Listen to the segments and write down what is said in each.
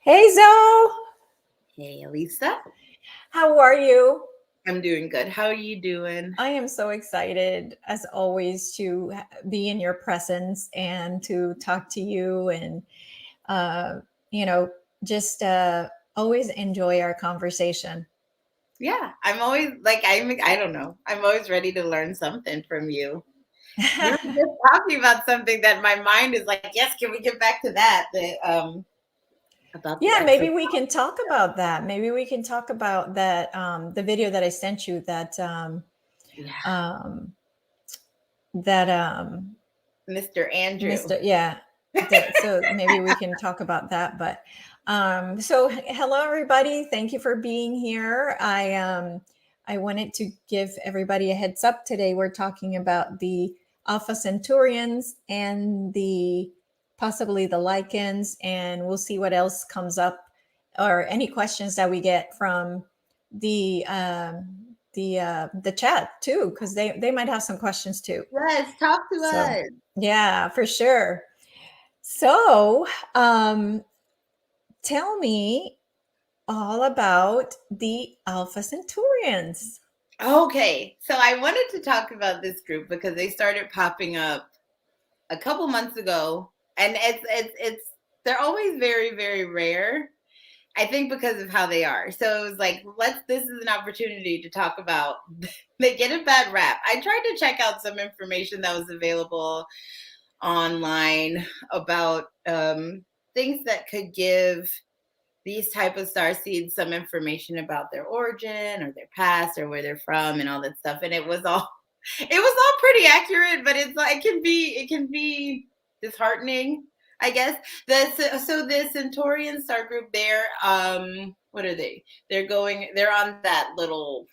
Hey Zoe, Hey, Elisa. how are you? I'm doing good. How are you doing? I am so excited, as always, to be in your presence and to talk to you and, uh, you know, just always enjoy our conversation. Yeah, I'm always I don't know. I'm always ready to learn something from you. We were just talking about something that my mind is like, yes, can we get back to that? About the Yeah, exo. maybe we can talk about that. Maybe we can talk about that, the video that I sent you Yeah, um, that Mr. Andrew. Mr. Yeah. So maybe we can talk about that. But hello everybody. Thank you for being here. I wanted to give everybody a heads up today. We're talking about the Alpha Centurions and the possibly the lichens, and we'll see what else comes up or any questions that we get from the chat too, because they might have some questions too. Yes, talk to So, us. yeah, for sure. So, tell me all about the Alpha Centurions. Okay, so I wanted to talk about this group because they started popping up a couple months ago, and it's they're always very, very rare. I think because of how they are. So it was like, this is an opportunity to talk about, they get a bad rap. I tried to check out some information that was available online about things that could give these type of star seeds some information about their origin or their past or where they're from and all that stuff. And it was all pretty accurate, but it can be disheartening, I guess. The Centaurian star group, what are they? They're on that little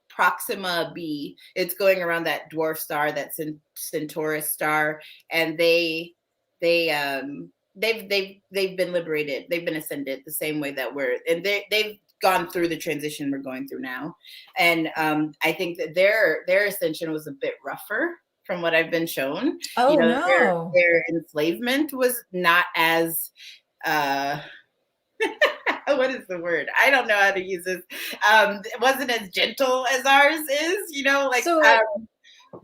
Proxima B. It's going around that dwarf star, that Centaurus star, and they've been liberated. They've been ascended the same way that they've gone through the transition we're going through now. And I think that their ascension was a bit rougher from what I've been shown. You Oh, know, no. their enslavement was not as uh what is the word? I don't know how to use this. It wasn't as gentle as ours is, So,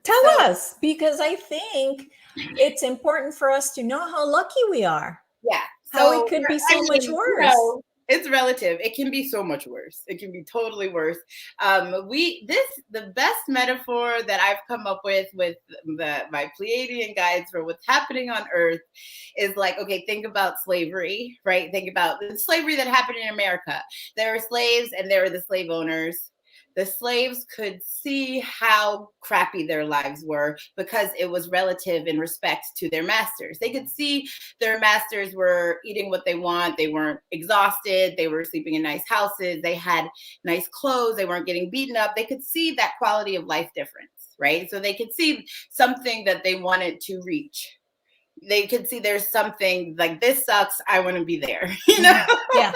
tell so us, because I think it's important for us to know how lucky we are, yeah. how it So could be I so much mean, worse. it's relative. It can be so much worse. It can be totally worse. The best metaphor that I've come up with my Pleiadian guides for what's happening on Earth is like, okay, think about slavery, right? Think about the slavery that happened in America. There were slaves and there were the slave owners. The slaves could see how crappy their lives were because it was relative in respect to their masters. They could see their masters were eating what they want. They weren't exhausted. They were sleeping in nice houses. They had nice clothes. They weren't getting beaten up. They could see that quality of life difference, right? So they could see something that they wanted to reach. They could see there's something like, this sucks, I want to be there, Yeah.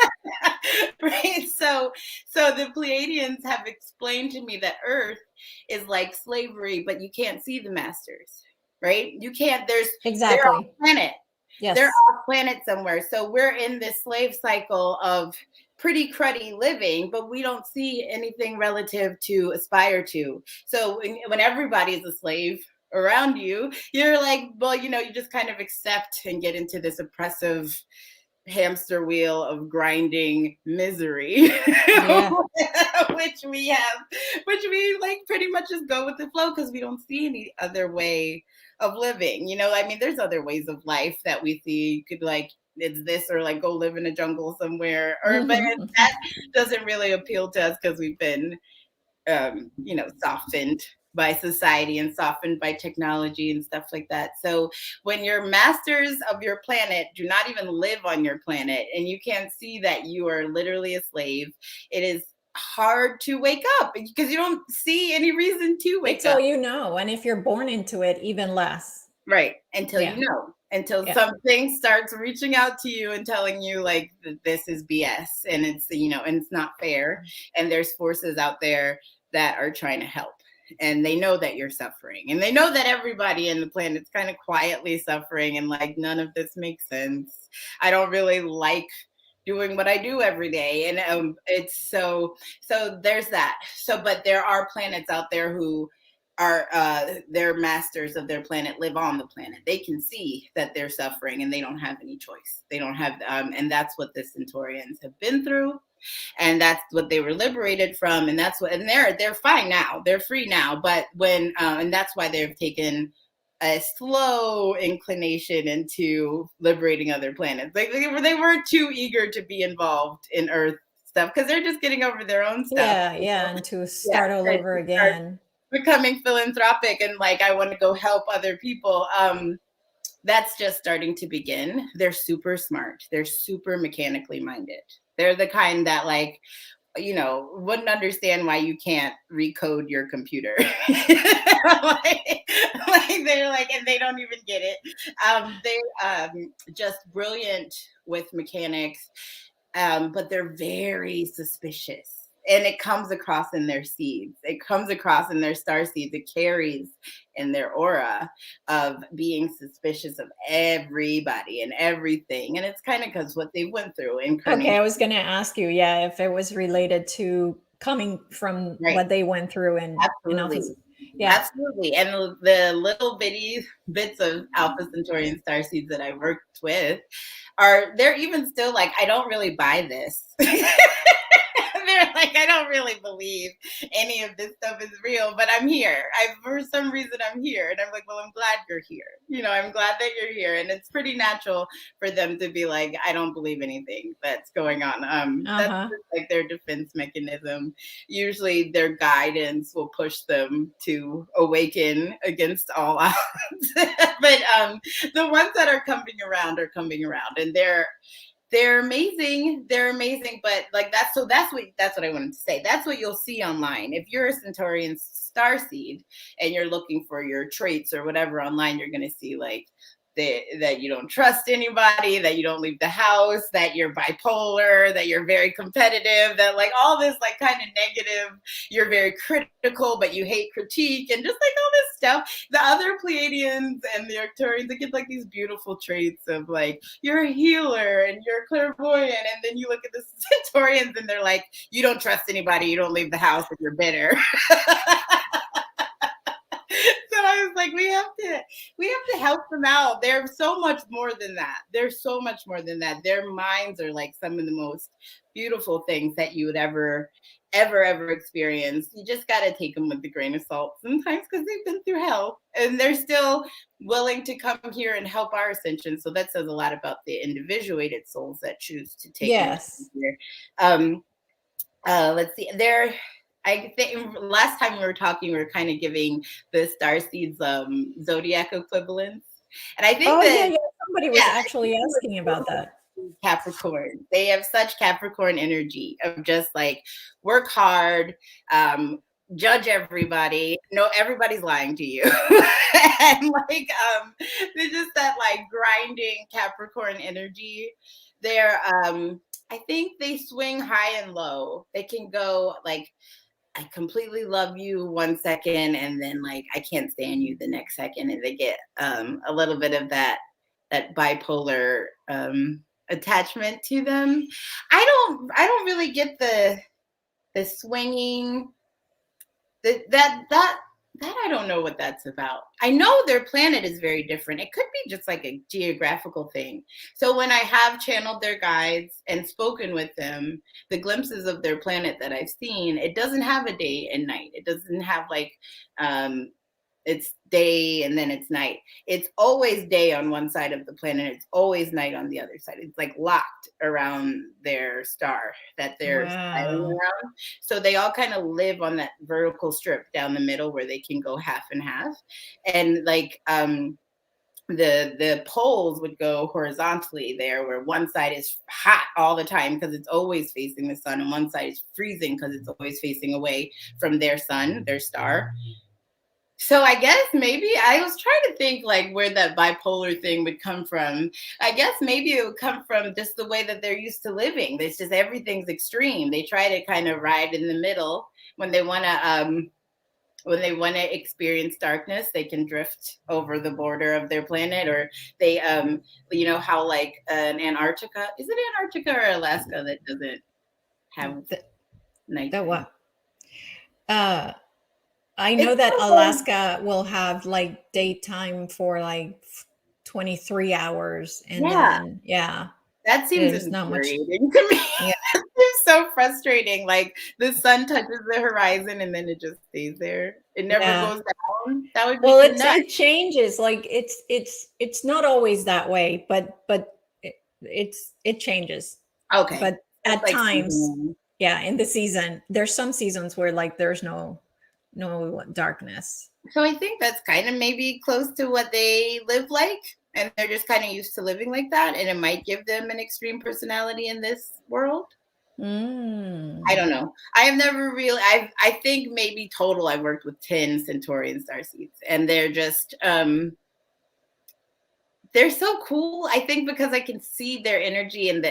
right? So the Pleiadians have explained to me that Earth is like slavery, but you can't see the masters, right? You can't. They're off Exactly. planet. They're Yes. off planet somewhere. So we're in this slave cycle of pretty cruddy living, but we don't see anything relative to aspire to. So when everybody's a slave around you, you're like, well, you just kind of accept and get into this oppressive hamster wheel of grinding misery. Yeah. which we like pretty much just go with the flow because we don't see any other way of living. I mean, there's other ways of life that we see. You could like, it's this, or like go live in a jungle somewhere, but that doesn't really appeal to us because we've been softened by society and softened by technology and stuff like that. So when your masters of your planet do not even live on your planet and you can't see that you are literally a slave, it is hard to wake up because you don't see any reason to wake It's all up. you know. And if you're born into it, even less. Right. Until Yeah. until Yeah. something starts reaching out to you and telling you like, this is BS and and it's not fair. And there's forces out there that are trying to help. And they know that you're suffering. And they know that everybody in the planet's kind of quietly suffering and like, none of this makes sense. I don't really like doing what I do every day. And it's so there's that. So, but there are planets out there who are they're masters of their planet, live on the planet. They can see that they're suffering and they don't have any choice. They don't have and that's what the Centaurians have been through, and that's what they were liberated from, and that's what, and they're fine now, they're free now. But when and that's why they've taken a slow inclination into liberating other planets. Like they weren't too eager to be involved in Earth stuff because they're just getting over their own stuff. Yeah, and to start all over again, becoming philanthropic and like I want to go help other people. That's just starting to begin. They're super smart. They're super mechanically minded. They're the kind that like, you know, wouldn't understand why you can't recode your computer. like they're like, and they don't even get it. They just brilliant with mechanics, but they're very suspicious. And it comes across in their seeds. It comes across in their star seeds. It carries in their aura of being suspicious of everybody and everything. And it's kind of because what they went through. Okay, I was going to ask you, yeah, if it was related to coming from what they went through and absolutely. Yeah, absolutely. And the little bitty bits of Alpha Centurion starseeds that I worked with they're even still like, I don't really buy this. They're like, I don't really believe any of this stuff is real, but I'm here. For some reason, I'm here. And I'm like, well, I'm glad you're here. You know, I'm glad that you're here. And it's pretty natural for them to be like, I don't believe anything that's going on. That's just like their defense mechanism. Usually their guidance will push them to awaken against all odds. But the ones that are coming around, and they're amazing. They're amazing. But like that's what I wanted to say. That's what you'll see online. If you're a Centaurian starseed and you're looking for your traits or whatever online, you're going to see like that you don't trust anybody, that you don't leave the house, that you're bipolar, that you're very competitive, that like all this like kind of negative, you're very critical, but you hate critique, and just like all this stuff. The other Pleiadians and the Arcturians, they get like these beautiful traits of like, you're a healer and you're clairvoyant. And then you look at the Centaurians and they're like, you don't trust anybody, you don't leave the house, and you're bitter. So I was like, we have to help them out. They're so much more than that. Their minds are like some of the most beautiful things that you would ever experience. You just got to take them with a grain of salt sometimes because they've been through hell and they're still willing to come here and help our ascension. So that says a lot about the individuated souls that choose to take here. Let's see. I think last time we were talking, we were kind of giving the StarSeeds zodiac equivalents. And I think somebody was actually asking about that. Capricorn. They have such Capricorn energy of just like work hard, judge everybody. No, everybody's lying to you. And like they're just that like grinding Capricorn energy. They're I think they swing high and low. They can go like, I completely love you 1 second and then like I can't stand you the next second, and they get a little bit of that bipolar attachment to them. I don't really get the swinging that I don't know what that's about. I know their planet is very different. It could be just like a geographical thing. So when I have channeled their guides and spoken with them, the glimpses of their planet that I've seen, it doesn't have a day and night. It doesn't have like, it's day and then it's night. It's always day on one side of the planet. It's always night on the other side. It's like locked around their star that they're sailing around. So they all kind of live on that vertical strip down the middle where they can go half and half. And like the poles would go horizontally there, where one side is hot all the time because it's always facing the sun, and one side is freezing because it's always facing away from their sun, their star. So I guess maybe I was trying to think like where that bipolar thing would come from. I guess maybe it would come from just the way that they're used to living. It's just everything's extreme. They try to kind of ride in the middle when they want to when they want to experience darkness, they can drift over the border of their planet, or they, you know how like an Antarctica, is it Antarctica or Alaska that doesn't have The nighttime? what? Uh, I know It's that so, Alaska will have like daytime for like 23 hours, and yeah, then yeah, that seems there's not much. infuriating to me. Yeah. It's so frustrating. Like the sun touches the horizon and then it just stays there. It never Yeah. goes down. That would make Well, me nuts. it changes. Like it's not always that way, but it changes. Okay. But That's at like times, seasonal. yeah, in the season, there's some seasons where like there's no darkness. So I think that's kind of maybe close to what they live like. And they're just kind of used to living like that. And it might give them an extreme personality in this world. I Mm. don't know. I have never really, I think maybe total I've worked with 10 Centaurian starseeds. And they're so cool. I think because I can see their energy and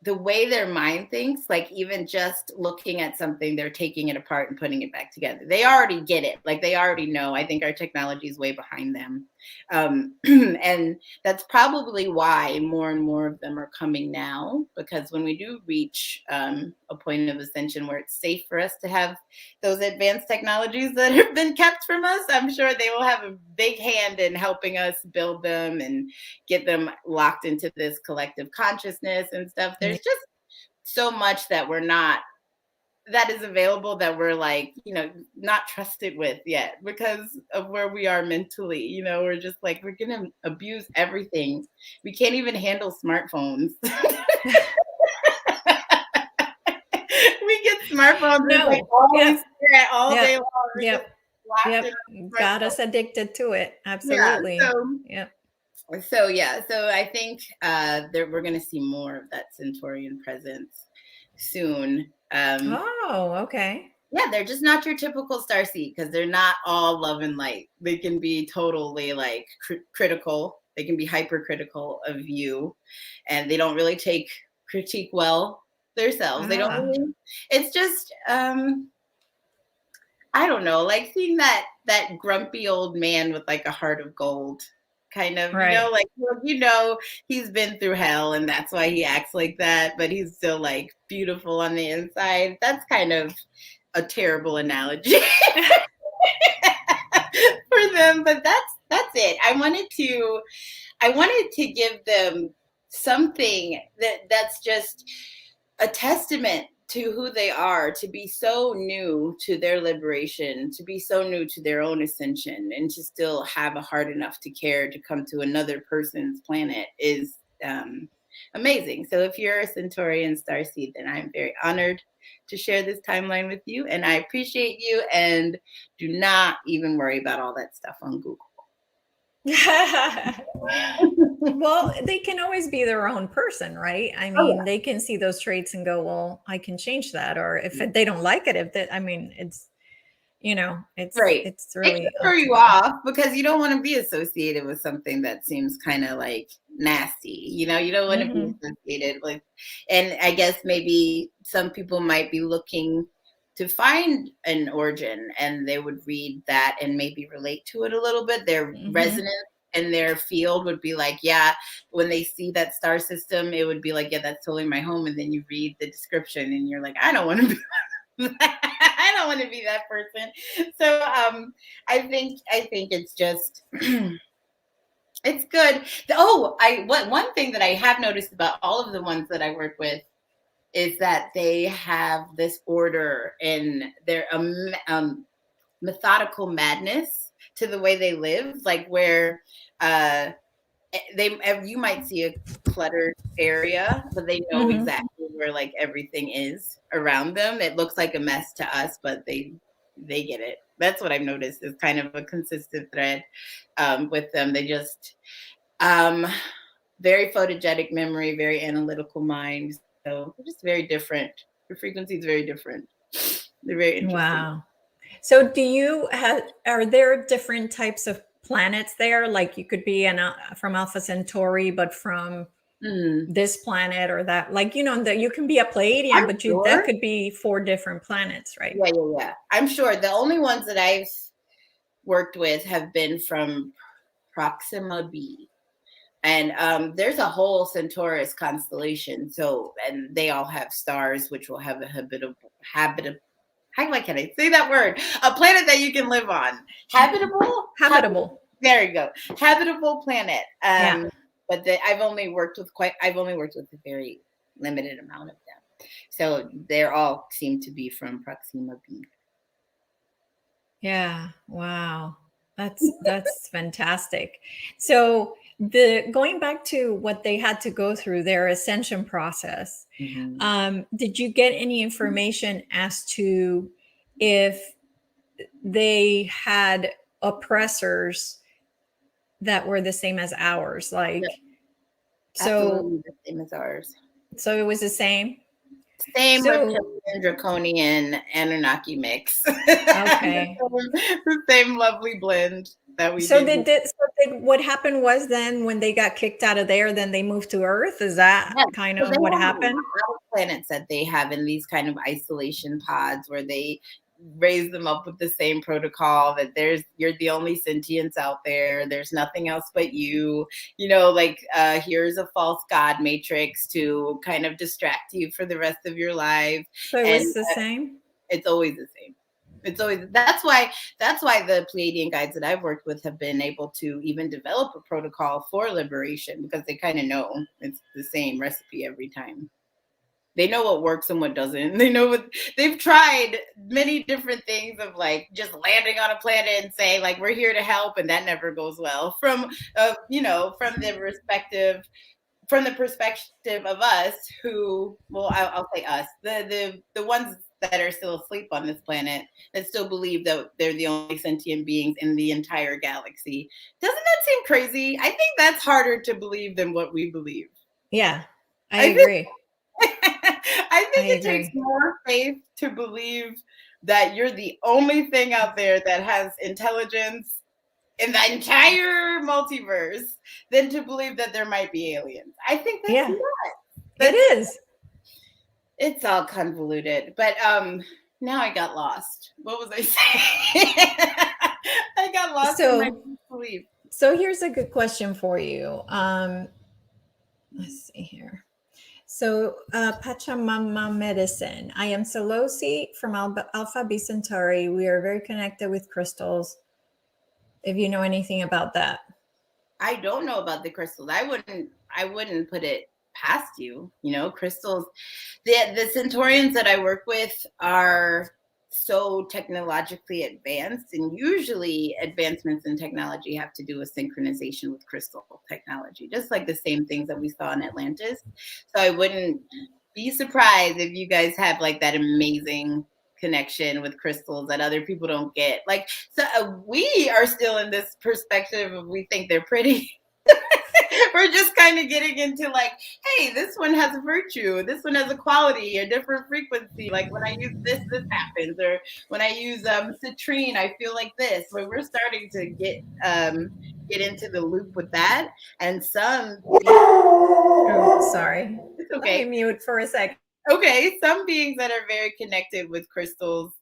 the way their mind thinks, like even just looking at something, they're taking it apart and putting it back together. They already get it. Like they already know. I think our technology is way behind them. And that's probably why more and more of them are coming now, because when we do reach a point of ascension where it's safe for us to have those advanced technologies that have been kept from us, I'm sure they will have a big hand in helping us build them and get them locked into this collective consciousness and stuff. Yeah. There's just so much that is available that we're like, not trusted with yet because of where we are mentally. We're just like, we're going to abuse everything. We can't even handle smartphones. We get smartphones and it's like No. all we Yep. stare at all day Yep. long. We're just Yep. locked in Yep. our Got smartphone. us addicted to it. Yeah. Absolutely. So Yep. So I think we're going to see more of that Centaurian presence soon. Oh, okay. Yeah, they're just not your typical starseed because they're not all love and light. They can be totally like critical. They can be hypercritical of you, and they don't really take critique well themselves. They don't Ah, really. It's just I don't know, like seeing that grumpy old man with like a heart of gold, kind of, right. like he's been through hell and that's why he acts like that, but he's still like beautiful on the inside. That's kind of a terrible analogy for them, but that's it. I wanted to give them something that's just a testament to who they are, to be so new to their liberation, to be so new to their own ascension, and to still have a heart enough to care to come to another person's planet is amazing. So if you're a Centaurian starseed, then I'm very honored to share this timeline with you, and I appreciate you. And do not even worry about all that stuff on Google. Well, they can always be their own person, right? I Oh mean, they can see those traits and go, well, I can change that. Or if they don't like it, if that, I mean, it's, Right. it's It can really throw up to you them. off because you don't want to be associated with something that seems kind of like nasty. You don't want to be Hmm. associated with, and I guess maybe some people might be looking to find an origin and they would read that and maybe relate to it a little bit. Their Hmm. resonance in their field would be like, yeah, when they see that star system, it would be like, yeah, that's totally my home. And then you read the description and you're like, I don't want to be I don't want to be that person. So I think it's just it's good. One thing that I have noticed about all of the ones that I work with is that they have this order in their methodical madness to the way they live, like where uh you might see a cluttered area, but they know Hmm. exactly where like everything is around them. It looks like a mess to us, but they get it. That's what I've noticed is kind of a consistent thread with them. They just um, very photogenic memory, very analytical mind. So they're just very different. The frequency is very different. They're very interesting. Wow. So do you have, are there different types of planets there? Like you could be from Alpha Centauri, but from this planet or that, like, that you can be a Pleiadian, I'm but that sure. could be 4 different planets, right? Yeah. I'm sure the only ones that I've worked with have been from Proxima B. And there's a whole Centaurus constellation. So, and they all have stars, which will have a habitable, how can I say that word? A planet that you can live on. Habitable. There you go. Habitable planet. Yeah. But I've only worked with a very limited amount of them. So they're all seem to be from Proxima B. Yeah. Wow. That's fantastic. So going back to what they had to go through, their ascension process, did you get any information as to if they had oppressors that were the same as ours? Like, Yep, so absolutely the same as ours. so it was the same. Same So reptilian, draconian, Anunnaki mix. okay. The same lovely blend that we So did. what happened was then when they got kicked out of there, then they moved to Earth. Is that Yeah, kind so of they what have a happened? lot of planets that they have in these kind of isolation pods where they raise them up with the same protocol that you're the only sentience out there. There's nothing else but you. Here's a false god matrix to kind of distract you for the rest of your life. So it And was the same? it's always the same. It's always that's why the Pleiadian guides that I've worked with have been able to even develop a protocol for liberation, because they kind of know it's the same recipe every time. They know what works and what doesn't. They've tried many different things of like just landing on a planet and saying like we're here to help, and that never goes well from from the perspective of us who, well, I'll say us, the ones that are still asleep on this planet, that still believe that they're the only sentient beings in the entire galaxy. Doesn't that seem crazy? I think that's harder to believe than what we believe. Yeah, I I think agree. I think it takes more faith to believe that you're the only thing out there that has intelligence in the entire multiverse than to believe that there might be aliens. I think that's nuts. It is. It's all convoluted. But now I got lost. What was I saying? I got lost in my belief. So here's a good question for you. Let's see here. So, Pachamama Medicine. I am Solosi from Alpha B Centauri. We are very connected with crystals. If you know anything about that. I don't know about the crystals. I wouldn't put it past you. Crystals. The Centaurians that I work with are so technologically advanced, and usually advancements in technology have to do with synchronization with crystal technology, just like the same things that we saw in Atlantis. So I wouldn't be surprised if you guys have like that amazing connection with crystals that other people don't get. We are still in this perspective of we think they're pretty. We're just kind of getting into like, hey, this one has a virtue, this one has a quality, a different frequency. Like when I use this happens, or when I use citrine, I feel like this. But we're starting to get into the loop with that, and some. Oh, sorry. It's okay. Let me mute for a second. Okay, some beings that are very connected with crystals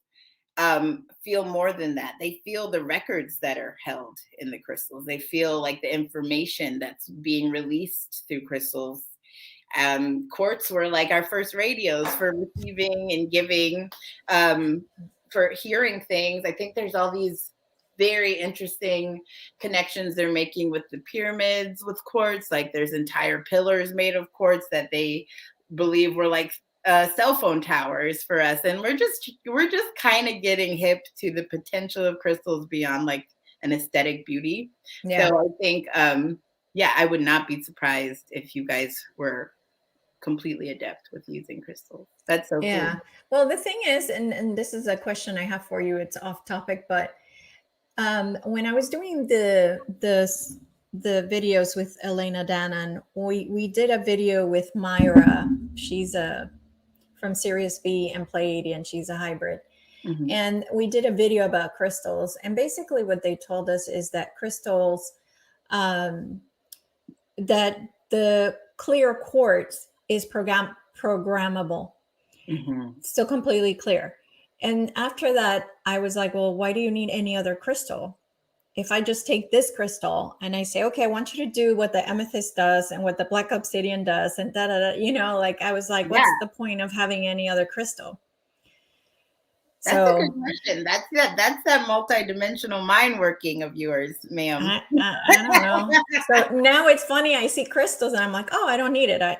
feel more than that. They feel the records that are held in the crystals. They feel like the information that's being released through crystals. Quartz were like our first radios for receiving and giving, for hearing things. I think there's all these very interesting connections they're making with the pyramids with quartz. Like there's entire pillars made of quartz that they believe were like cell phone towers for us, and we're just kind of getting hip to the potential of crystals beyond like an aesthetic beauty. So I think I would not be surprised if you guys were completely adept with using crystals. That's so cool. Well, the thing is, and this is a question I have for you, it's off topic, but when I was doing the videos with Elena Dannon, we did a video with Myra. She's from Sirius B and Pleiadian. She's a hybrid. Mm-hmm. And we did a video about crystals. And basically what they told us is that crystals, that the clear quartz is programmable. Still completely clear. And after that, I was like, well, why do you need any other crystal? If I just take this crystal and I say, okay, I want you to do what the amethyst does and what the black obsidian does, and like I was like, what's the point of having any other crystal? That's a good question. That's that multidimensional mind working of yours, ma'am. I don't know. So now it's funny. I see crystals and I'm like, oh, I don't need it. I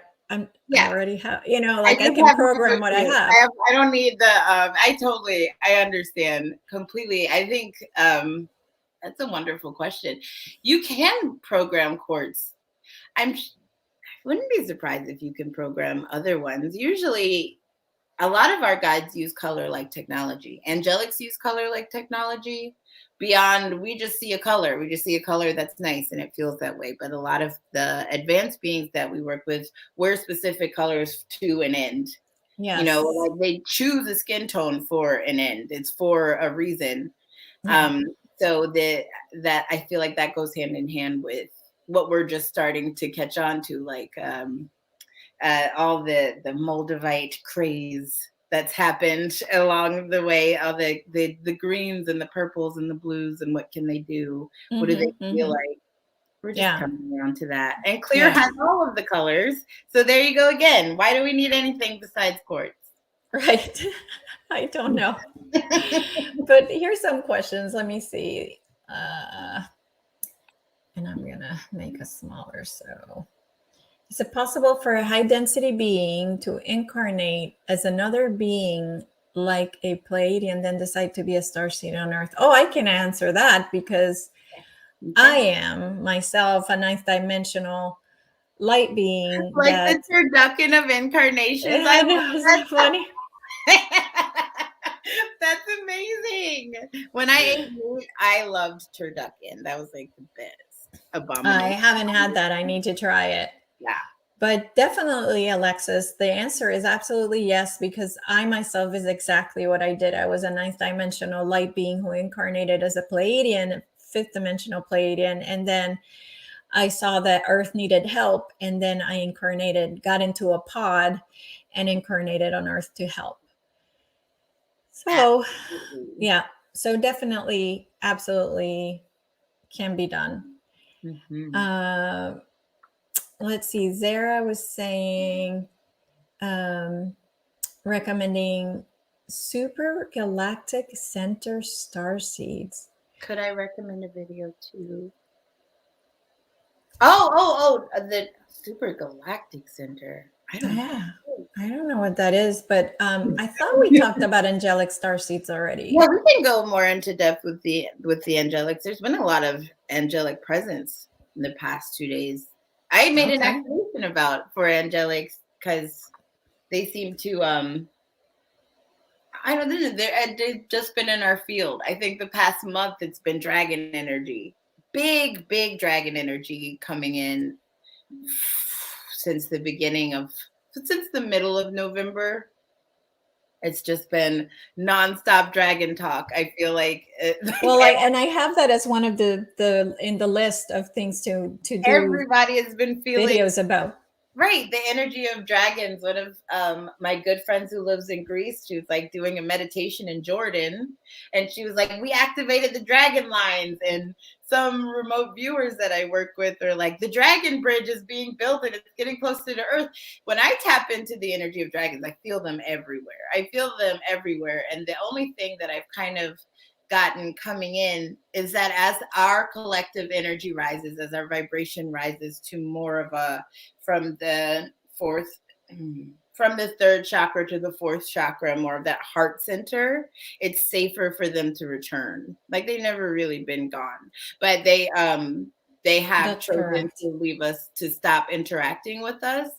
already have, like I can program what I have. I don't need the. I understand completely. I think that's a wonderful question. You can program quartz. I wouldn't be surprised if you can program other ones. Usually, a lot of our guides use color like technology. Angelics use color like technology. Beyond, we just see a color. We just see a color that's nice and it feels that way. But a lot of the advanced beings that we work with wear specific colors to an end. Yes. Like they choose a skin tone for an end. It's for a reason. Yeah. So that I feel like that goes hand in hand with what we're just starting to catch on to, like all the Moldavite craze that's happened along the way, all the greens and the purples and the blues, and what can they do? What do they feel like? We're just coming around to that. And clear has all of the colors. So there you go again. Why do we need anything besides quartz? Right. I don't know. But here's some questions. Let me see. And I'm going to make it smaller. So is it possible for a high density being to incarnate as another being like a Pleiadian and then decide to be a starseed on Earth? Oh, I can answer that because I am myself a ninth dimensional light being. Like the turducken of incarnations. I know, isn't that funny? That's amazing. When I ate meat, I loved turducken. That was like the best. Abominable. I haven't had that. I need to try it. Yeah. But definitely, Alexis, the answer is absolutely yes, because I myself is exactly what I did. I was a ninth dimensional light being who incarnated as a Pleiadian, fifth dimensional Pleiadian. And then I saw that Earth needed help. And then I got into a pod and incarnated on Earth to help. So, yeah. So definitely, absolutely can be done. Mm-hmm. Let's see. Zara was saying, recommending Super Galactic Center StarSeeds. Could I recommend a video too? Oh, the Super Galactic Center. I don't know what that is, but I thought we talked about angelic starseeds already. Yeah, we can go more into depth with the angelics. There's been a lot of angelic presence in the past 2 days. I made an activation for angelics because they seem to I don't know, they've just been in our field. I think the past month it's been dragon energy. Big dragon energy coming in since the middle of November. It's just been nonstop dragon talk. I feel like well, and I have that as one of the in the list of things to do. Everybody has been feeling videos about. Right, the energy of dragons. One of my good friends who lives in Greece, she was like doing a meditation in Jordan, and she was like, we activated the dragon lines. And some remote viewers that I work with are like, the dragon bridge is being built and it's getting closer to Earth. When I tap into the energy of dragons, I feel them everywhere. And the only thing that I've kind of gotten coming in is that as our collective energy rises, as our vibration rises to more of a from the third chakra to the fourth chakra, more of that heart center, it's safer for them to return. Like they've never really been gone, but they have chosen to leave us, to stop interacting with us,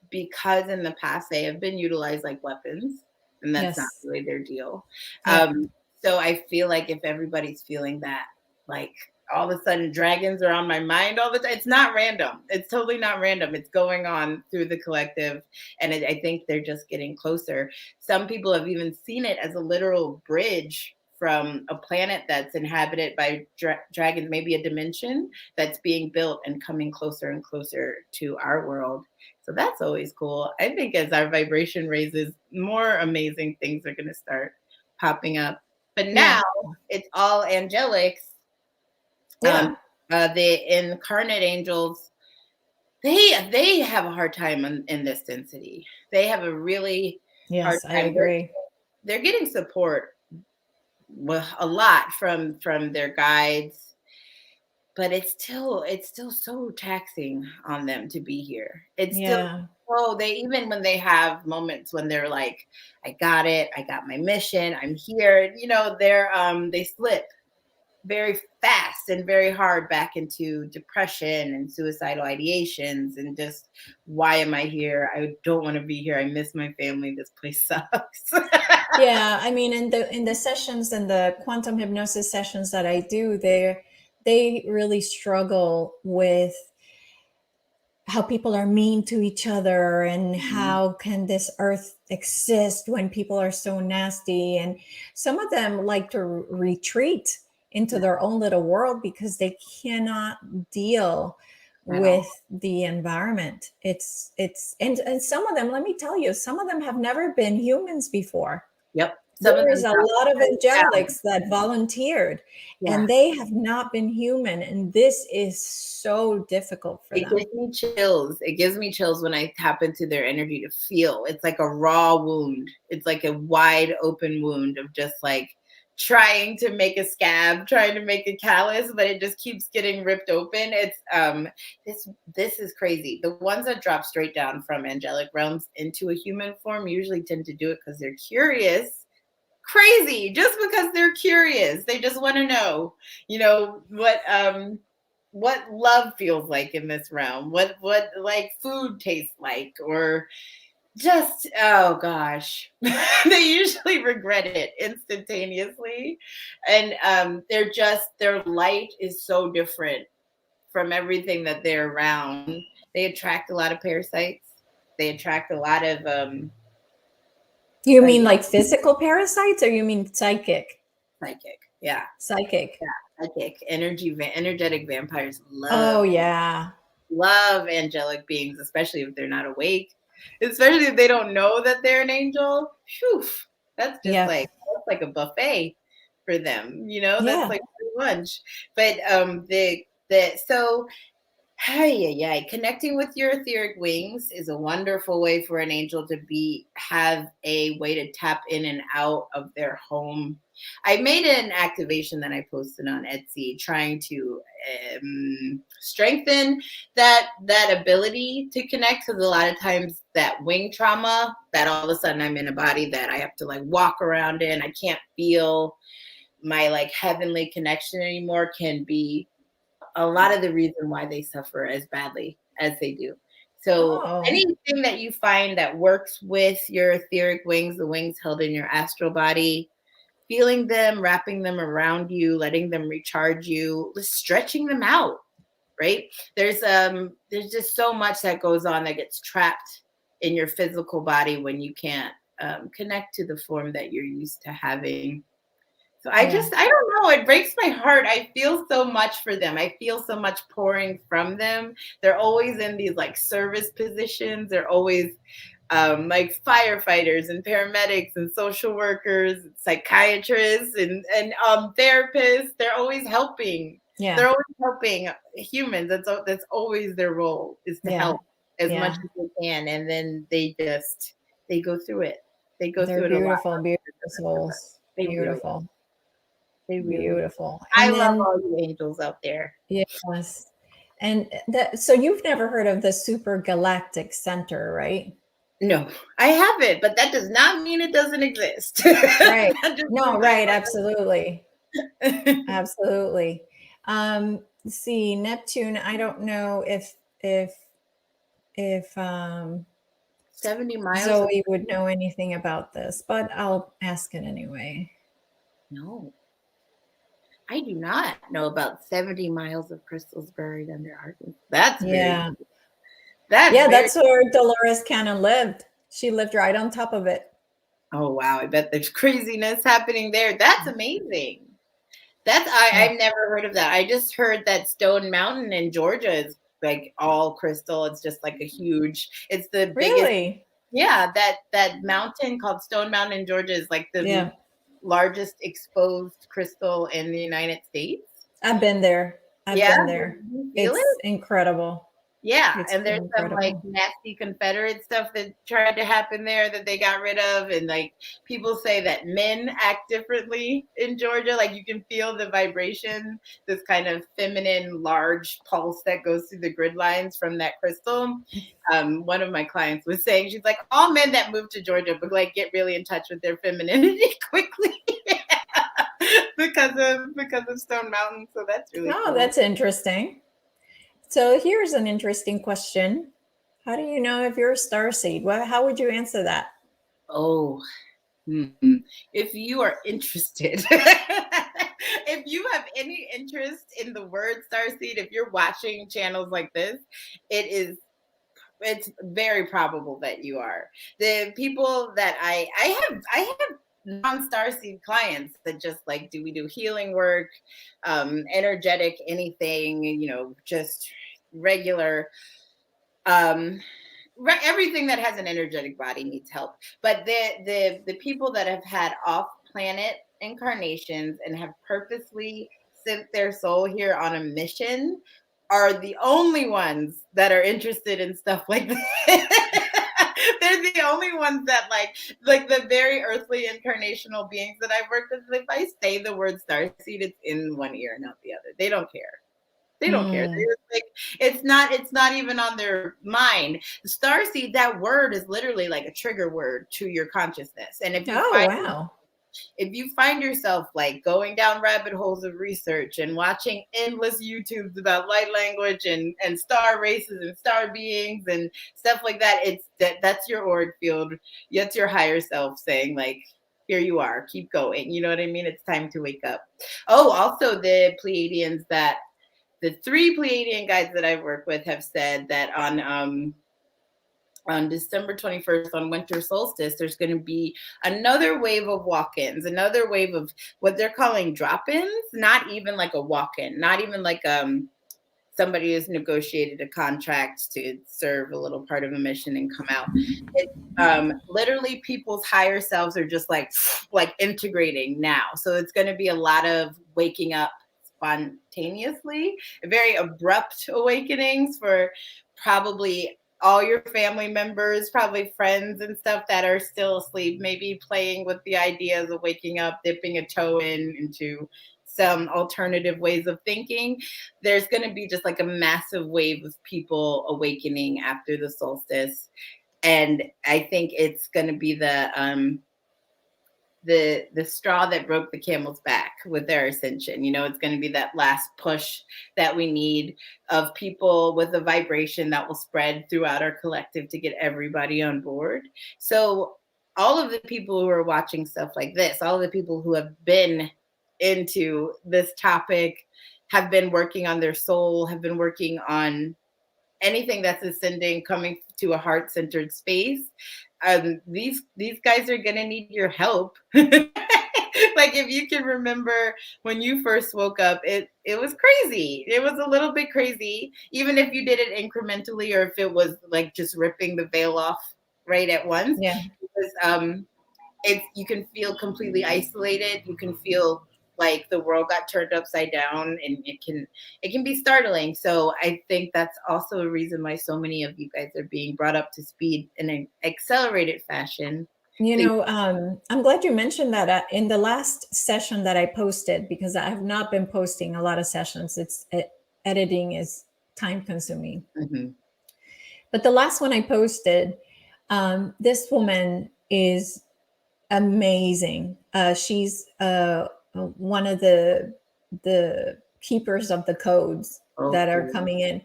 because in the past they have been utilized like weapons, and that's not really their deal. So I feel like if everybody's feeling that, like all of a sudden dragons are on my mind all the time, it's not random. It's totally not random. It's going on through the collective. And I think they're just getting closer. Some people have even seen it as a literal bridge from a planet that's inhabited by dragons, maybe a dimension that's being built and coming closer and closer to our world. So that's always cool. I think as our vibration raises, more amazing things are going to start popping up. But now it's all angelics. Yeah. The incarnate angels, they have a hard time in this density. They have a really hard Yes, time. I agree. They're getting support a lot from their guides, but it's still so taxing on them to be here. It's still they, even when they have moments when they're like, I got it, I got my mission, I'm here, you know, they slip very fast and very hard back into depression and suicidal ideations and just, why am I here? I don't want to be here. I miss my family. This place sucks. Yeah, I mean, in the sessions and the quantum hypnosis sessions that I do, they really struggle with how people are mean to each other and how can this earth exist when people are so nasty. And some of them like to retreat into their own little world because they cannot deal with the environment. It's and some of them, let me tell you, some of them have never been humans before. Yep. There is a lot of angelics that volunteered and they have not been human. And this is so difficult for them. It gives me chills. It gives me chills when I tap into their energy to feel. It's like a raw wound. It's like a wide open wound of just like trying to make a scab, trying to make a callus, but it just keeps getting ripped open. It's this is crazy. The ones that drop straight down from angelic realms into a human form usually tend to do it because they're curious. Crazy, just because they're curious. They just want to know, you know, what love feels like in this realm, what like food tastes like, or just, oh gosh, they usually regret it instantaneously. And their light is so different from everything that they're around. They attract a lot of parasites. They attract a lot of you mean like physical parasites, or you mean psychic? Psychic, yeah. Psychic. Yeah, psychic. Energetic vampires Oh, love angelic beings, especially if they're not awake, especially if they don't know that they're an angel. Whew, that's just like a buffet for them, you know. That's like lunch. But connecting with your etheric wings is a wonderful way for an angel to have a way to tap in and out of their home. I made an activation that I posted on Etsy trying to strengthen that ability to connect, because a lot of times that wing trauma, that all of a sudden I'm in a body that I have to like walk around in, I can't feel my like heavenly connection anymore, can be a lot of the reason why they suffer as badly as they do. So anything that you find that works with your etheric wings, the wings held in your astral body, feeling them, wrapping them around you, letting them recharge you, stretching them out, right? There's just so much that goes on that gets trapped in your physical body when you can't connect to the form that you're used to having. So I don't know. It breaks my heart. I feel so much for them. I feel so much pouring from them. They're always in these like service positions. They're always like firefighters and paramedics and social workers, psychiatrists and therapists. They're always helping. Yeah. They're always helping humans. That's always their role, is to help as much as they can. And then they go through it. They go through it a lot. Beautiful souls. Beautiful. Beautiful. I love all you angels out there. Yes. And so you've never heard of the Super Galactic Center, right? No, I haven't, but that does not mean it doesn't exist. Right. No, right. Absolutely. Absolutely. See, Neptune, I don't know if 70 miles. Zoe would know anything about this, but I'll ask it anyway. No. I do not know about 70 miles of crystals buried under Arkansas. That's that's where Dolores Cannon lived. She lived right on top of it. Oh wow, I bet there's craziness happening there. That's amazing. That's Yeah. I've never heard of that. I just heard that Stone Mountain in Georgia is like all crystal. It's just like a huge, it's the biggest, Really? yeah, that mountain called Stone Mountain in Georgia is like the Yeah. largest exposed crystal in the United States. I've been there. I've Yeah, been there. you feel It's it? incredible. Yeah, It's and there's some like incredible. nasty Confederate stuff that tried to happen there that they got rid of. And like people say that men act differently in Georgia. Like you can feel the vibration, this kind of feminine, large pulse that goes through the grid lines from that crystal. One of my clients was saying, she's like, all men that move to Georgia but like get really in touch with their femininity quickly because of Stone Mountain. So that's really Oh, cool. that's interesting. So here's an interesting question. How do you know if you're a star seed? Well, how would you answer that? Oh, if you are interested, if you have any interest in the word starseed, if you're watching channels like this, it's very probable that you are. The people that I have non-starseed clients that just like, do we do healing work, energetic, anything, just regular, um everything that has an energetic body needs help. But the people that have had off planet incarnations and have purposely sent their soul here on a mission are the only ones that are interested in stuff like that. They're the only ones that like the very earthly incarnational beings that I've worked with. If I say the word starseed, it's in one ear, not the other. They don't care. They don't care. Mm. Like, it's not even on their mind. Starseed, that word is literally like a trigger word to your consciousness. And Oh, wow. if you find yourself like going down rabbit holes of research and watching endless YouTubes about light language and star races and star beings and stuff like that, that's your auric field. That's your higher self saying like, here you are, keep going. You know what I mean? It's time to wake up. Oh, also the Pleiadians, that the 3 Pleiadian guides that I've worked with have said that on December 21st, on winter solstice, there's going to be another wave of walk-ins, another wave of what they're calling drop-ins. Not even like a walk-in, not even like somebody has negotiated a contract to serve a little part of a mission and come out. It's literally people's higher selves are just like integrating now. So it's going to be a lot of waking up spontaneously, very abrupt awakenings for probably all your family members, probably friends and stuff that are still asleep, maybe playing with the ideas of waking up, dipping a toe into some alternative ways of thinking. There's going to be just like a massive wave of people awakening after the solstice. And I think it's going to be the straw that broke the camel's back with their ascension. It's going to be that last push that we need of people with a vibration that will spread throughout our collective to get everybody on board. So all of the people who are watching stuff like this, all of the people who have been into this topic, have been working on their soul, have been working on anything that's ascending, coming to a heart-centered space, these guys are gonna need your help. Like if you can remember when you first woke up, it was crazy. It was a little bit crazy, even if you did it incrementally or if it was like just ripping the veil off right at once. Yeah. Because you can feel completely isolated. You can feel like the world got turned upside down, and it can be startling. So I think that's also a reason why so many of you guys are being brought up to speed in an accelerated fashion. I'm glad you mentioned that in the last session that I posted, because I have not been posting a lot of sessions. Editing is time consuming. Mm-hmm. But the last one I posted, this woman is amazing. She's one of the keepers of the codes that are coming in.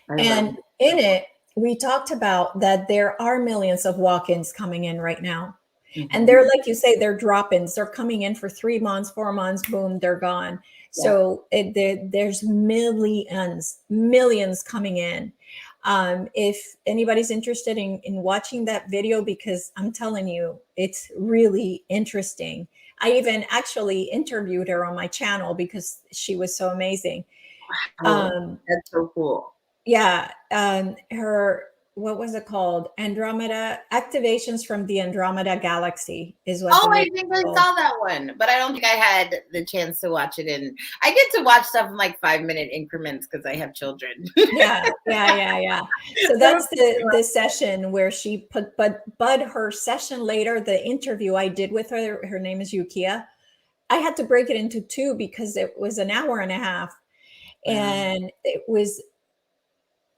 And in it, we talked about that there are millions of walk-ins coming in right now. Mm-hmm. And they're, like you say, they're drop-ins. They're coming in for 3 months, 4 months, boom, they're gone. Yeah. So there's millions coming in. If anybody's interested in watching that video, because I'm telling you, it's really interesting. I even actually interviewed her on my channel because she was so amazing. Oh, Um, that's so cool. yeah, her, what was it called? Andromeda Activations from the Andromeda Galaxy is what Oh, the I video think is I called. saw that one, but I don't think I had the chance to watch it in. I get to watch stuff in like 5-minute increments because I have children. Yeah. So that's the session where she put, but her session later, the interview I did with her, her name is Yukia. I had to break it into two because it was an hour and a half, Wow. and it was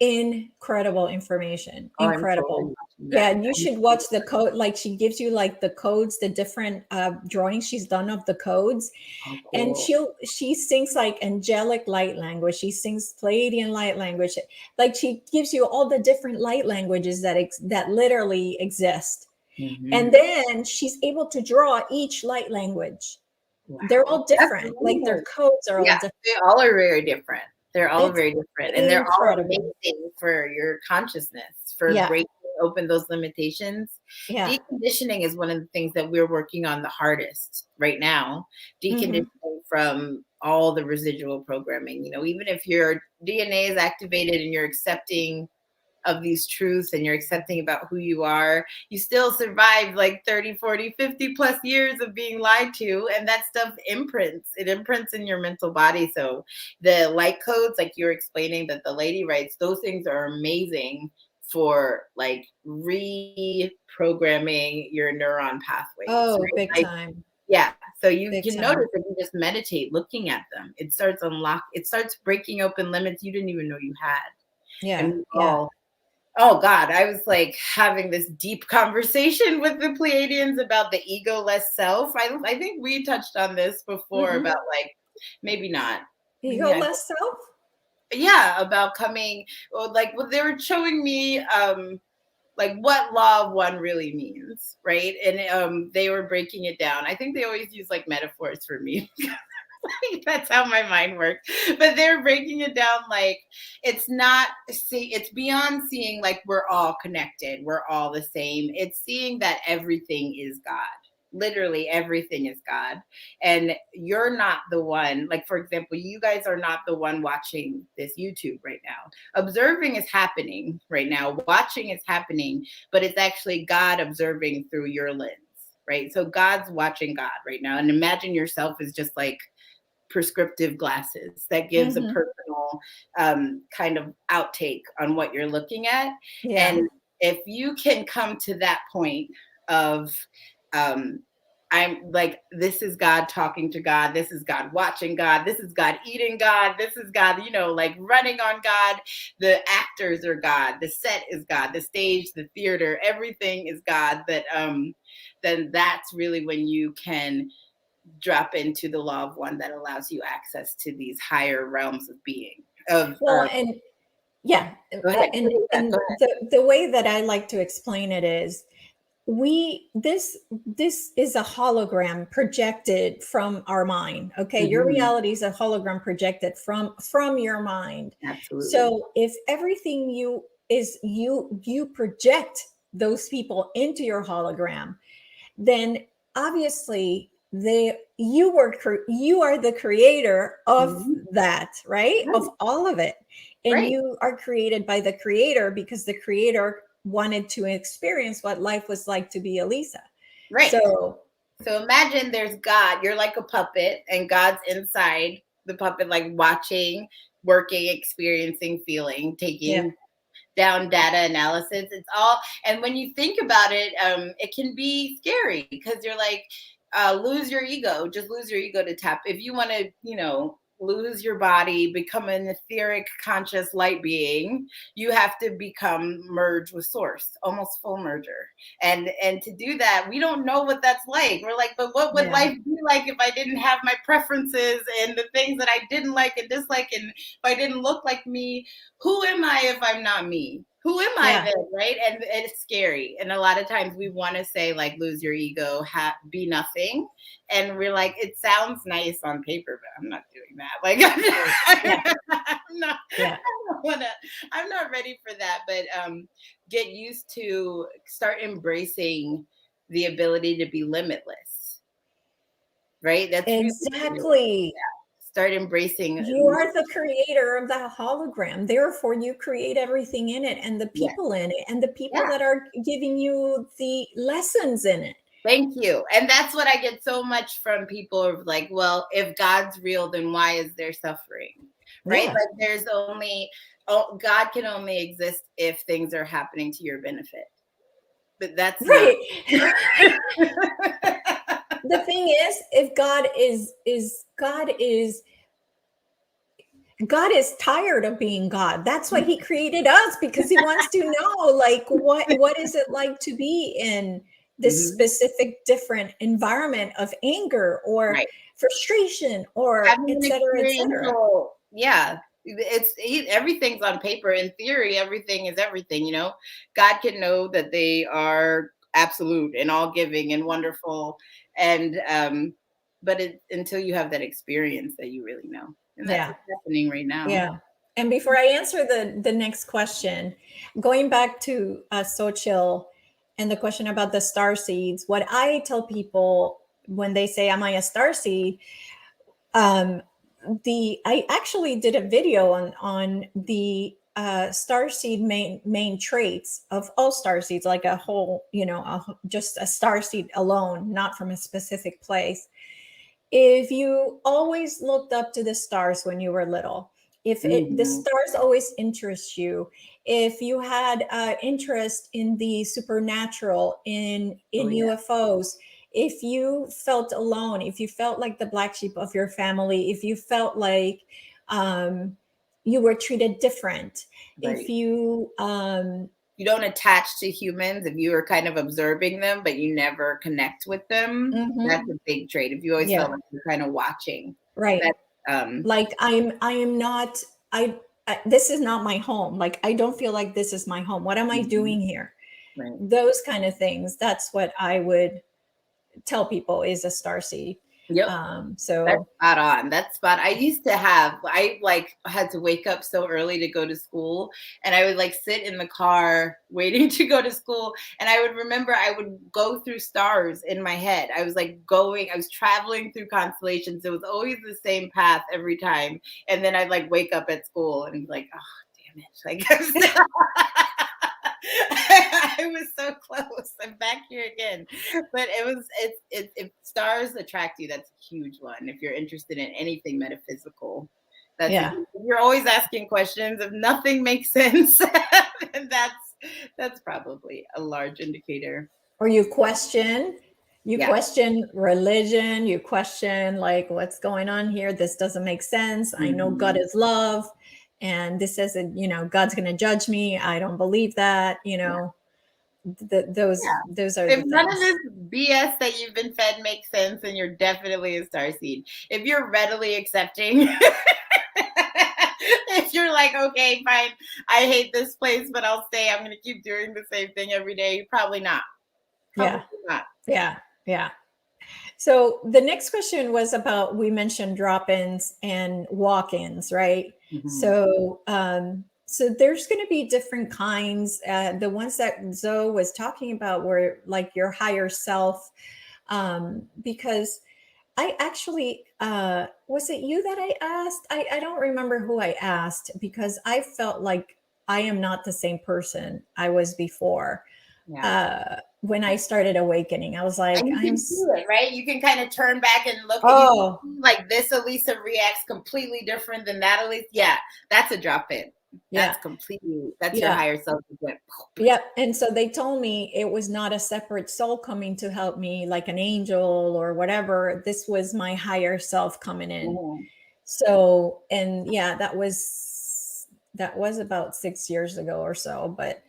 incredible information. Oh, I'm totally Incredible. watching Yeah, that. and you should watch the code. Like, she gives you like the codes, the different drawings she's done of the codes, Oh, and cool. she sings like angelic light language. She sings Pleiadian light language. Like, she gives you all the different light languages that literally exist, and Mm-hmm. then she's able to draw each light language. They're Wow. all That's different. Like, their amazing. codes are all Yeah, different. they all are very different. They're all It's very different, and they're all incredible. amazing for your consciousness, for Yeah, breaking open those limitations. yeah. Deconditioning is one of the things that we're working on the hardest right now. Hmm. Deconditioning from all the residual programming. Even if your DNA is activated and you're accepting of these truths and you're accepting about who you are, you still survive like 30, 40, 50 plus years of being lied to. And that stuff imprints in your mental body. So the light codes, like you're explaining that the lady writes, those things are amazing for like reprogramming your neuron pathways, Oh, right? big Like, time. yeah. So you Big can notice time. if you just meditate looking at them, it starts breaking open limits you didn't even know you had. Yeah, And we yeah. all, oh God, I was like having this deep conversation with the Pleiadians about the ego-less self. I think we touched on this before Mhm. about like, maybe not. Yeah, Egoless self? yeah, about coming, or like what they were showing me, like what law of one really means, right? And they were breaking it down. I think they always use like metaphors for me. That's how my mind works. But they're breaking it down like it's beyond seeing like we're all connected, we're all the same. It's seeing that everything is God. Literally everything is God. And you're not the one, like for example, you guys are not the one watching this YouTube right now. Observing is happening right now. Watching is happening, but it's actually God observing through your lens. Right. So God's watching God right now. And imagine yourself as just like prescriptive glasses that gives a Mhm. personal kind of outtake on what you're looking at. Yeah. And if you can come to that point of, um, I'm like, this is God talking to God. This is God watching God. This is God eating God. This is God, like running on God. The actors are God. The set is God. The stage, the theater, everything is God. Then that's really when you can drop into the law of one that allows you access to these higher realms of being. Well, and yeah, Go ahead. and Go the way that I like to explain it is, we this is a hologram projected from our mind. Okay, ahead. your Hmm. reality is a hologram projected from your mind. Absolutely. So if everything you project those people into your hologram, then obviously you are the creator of Hmm. that, right? Of Right. all of it. And Right. you are created by the creator because the creator wanted to experience what life was like to be Elisa. Right. So So imagine there's God. You're like a puppet, and God's inside the puppet, like watching, working, experiencing, feeling, yeah, taking down data analysis. It's all, and when you think about it, it can be scary because you're like, lose your ego, just lose your ego to tap. If you want to, lose your body, become an etheric, conscious light being, you have to become merged with source, almost full merger. And to do that, we don't know what that's like. We're like, but what would yeah, life be like if I didn't have my preferences and the things that I didn't like and dislike, and if I didn't look like me? Who am I if I'm not me? who am I then, right? And it's scary. And a lot of times we want to say like, lose your ego, be nothing. And we're like, it sounds nice on paper, but I'm not doing that. Like, I'm not ready for that. But get used to start embracing the ability to be limitless, right? That's exactly. Start embracing. You are the creator of the hologram. Therefore, you create everything in it and the people in it and the people that are giving you the lessons in it. Thank you. And that's what I get so much from people of like, well, if God's real, then why is there suffering? Right? Yeah. Like there's God can only exist if things are happening to your benefit. But that's right. The thing is, if God is tired of being God. That's why he created us, because he wants to know like what is it like to be in this specific different environment of anger or frustration or et cetera, et cetera. Yeah. Everything's on paper. In theory, everything is everything, you know. God can know that they are absolute and all giving and wonderful. And but until you have that experience that you really know. And that's what's happening right now. Yeah. And before I answer the next question, going back to Xochitl and the question about the star seeds, what I tell people when they say, am I a starseed? I actually did a video on the starseed main traits of all starseeds, like a whole, just a starseed alone, not from a specific place. If you always looked up to the stars when you were little, if the stars always interest you, if you had interest in the supernatural, in UFOs, if you felt alone, if you felt like the black sheep of your family, if you felt like you were treated different, if you you don't attach to humans, if you are kind of observing them, but you never connect with them, that's a big trait. If you always felt like you're kind of watching. Right. Like I am not, this is not my home. Like, I don't feel like this is my home. What am I doing here? Right. Those kind of things. That's what I would tell people is a starseed. Yep. So that's spot on. That's spot. I like had to wake up so early to go to school, and I would like sit in the car waiting to go to school. And I would remember I would go through stars in my head. I was traveling through constellations. It was always the same path every time. And then I'd like wake up at school and be like, oh, damn it. Like, I was so close. I'm back here again. But if stars attract you, that's a huge one. If you're interested in anything metaphysical, if you're always asking questions, if nothing makes sense, and that's probably a large indicator. Or you question religion, you question like, what's going on here? This doesn't make sense. I know God is love. And this isn't, God's going to judge me. I don't believe that, those are if none of this BS that you've been fed makes sense, then you're definitely a starseed. If you're readily accepting, if you're like, okay, fine, I hate this place, but I'll stay. I'm going to keep doing the same thing every day. Probably not. Not. Yeah. So the next question was about, we mentioned drop-ins and walk-ins, right? So there's going to be different kinds. The ones that Zoe was talking about were like your higher self, because I actually, was it you that I asked? I don't remember who I asked, because I felt like I am not the same person I was before. When I started awakening, I was like, and you can do it, right? You can kind of turn back and look at like this Elisa reacts completely different than that Elisa. Yeah, that's a drop in. That's your higher self. And so they told me it was not a separate soul coming to help me, like an angel or whatever. This was my higher self coming in. So, and that was about 6 years ago or so. But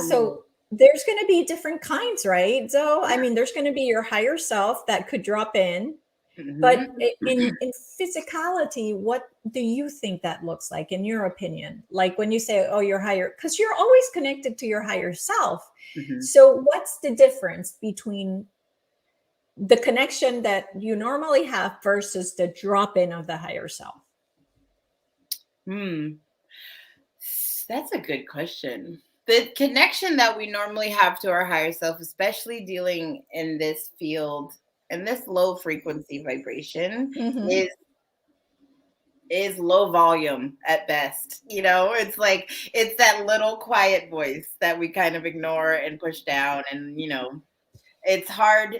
so there's going to be different kinds, right? So, I mean, there's going to be your higher self that could drop in. But Mm-hmm. in physicality, what do you think that looks like in your opinion? Like when you say, oh, you're higher, because you're always connected to your higher self. Mm-hmm. So what's the difference between the connection that you normally have versus the drop in of the higher self? Hmm. That's a good question. The connection that we normally have to our higher self, especially dealing in this field and this low frequency vibration, Mm-hmm. is low volume at best. It's like it's that little quiet voice that we kind of ignore and push down, and it's hard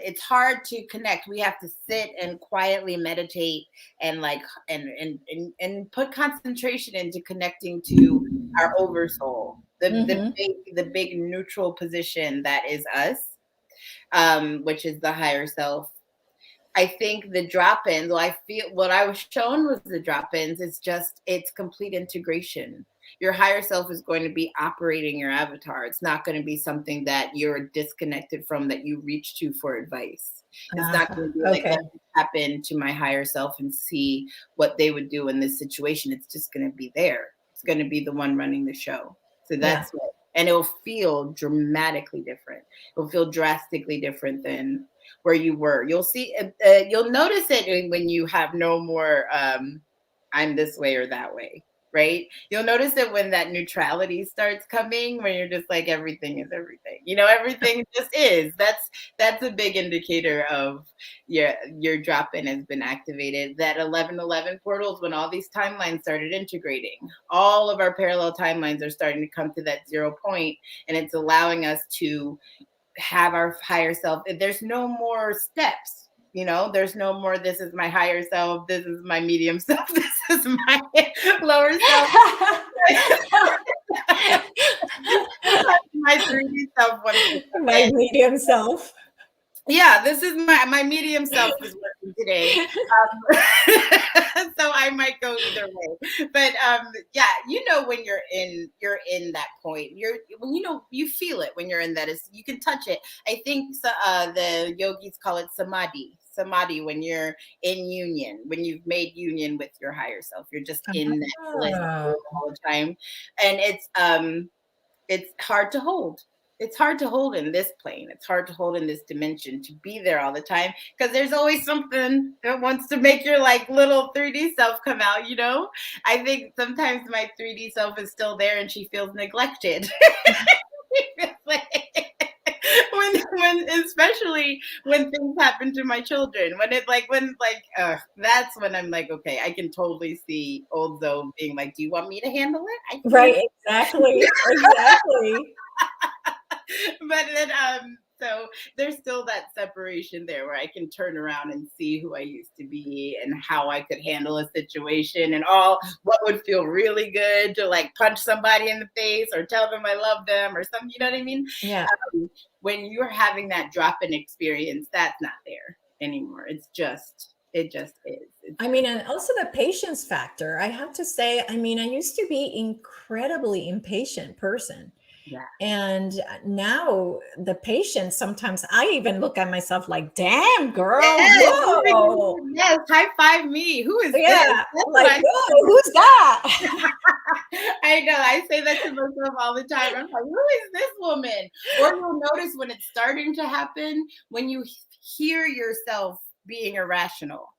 to connect. We have to sit and quietly meditate and like and put concentration into connecting to our oversoul, Mm-hmm. the big neutral position that is us, which is the higher self. I think the drop-ins, well, I feel what I was shown was the drop-ins. It's complete integration. Your higher self is going to be operating your avatar. It's not going to be something that you're disconnected from, that you reach to for advice. It's not going to be like, Okay. let me tap into my higher self and see what they would do in this situation. It's just going to be there. It's going to be the one running the show. So Yeah. that's what, and it'll feel dramatically different. It'll feel drastically different than where you were. You'll notice it when you have no more I'm this way or that way, right? You'll notice it when that neutrality starts coming, when you're just like, everything is everything, everything just is. That's a big indicator of your drop-in has been activated. That 1111 portals, when all these timelines started integrating, all of our parallel timelines are starting to come to that 0 point, and it's allowing us to have our higher self. There's no more steps. There's no more, this is my higher self, this is my medium self, this is my lower self. My 3D self wants to come My in. medium self. Yeah, this is my medium self is working today. So I might go either way. But yeah, when you're in that point. When you feel it when you're in that. You can touch it. I think the yogis call it samadhi. Samadhi, when you're in union, when you've made union with your higher self. You're just in that bliss Oh, all the time. And it's hard to hold. It's hard to hold in this plane. It's hard to hold in this dimension, to be there all the time, because there's always something that wants to make your like little 3D self come out. I think sometimes my 3D self is still there and she feels neglected. when especially when things happen to my children, that's when I'm like, okay, I can totally see old Zoe being like, do you want me to handle it? I can right. handle Exactly. Exactly. But then so there's still that separation there, where I can turn around and see who I used to be and how I could handle a situation, and all what would feel really good to like punch somebody in the face or tell them I love them or something, you know what I mean? Yeah. When you're having that drop-in experience, that's not there anymore. It just is. I mean, and also the patience factor. I have to say, I mean, I used to be incredibly impatient person. Yeah. And now the patience, sometimes I even look at myself like, damn, girl, Yes, whoa. yes, high five me. Who is this? Yeah. That's what Like, I whoa, who's that? I know. I say that to myself all the time. I'm like, who is this woman? Or you'll notice when it's starting to happen, when you hear yourself being irrational.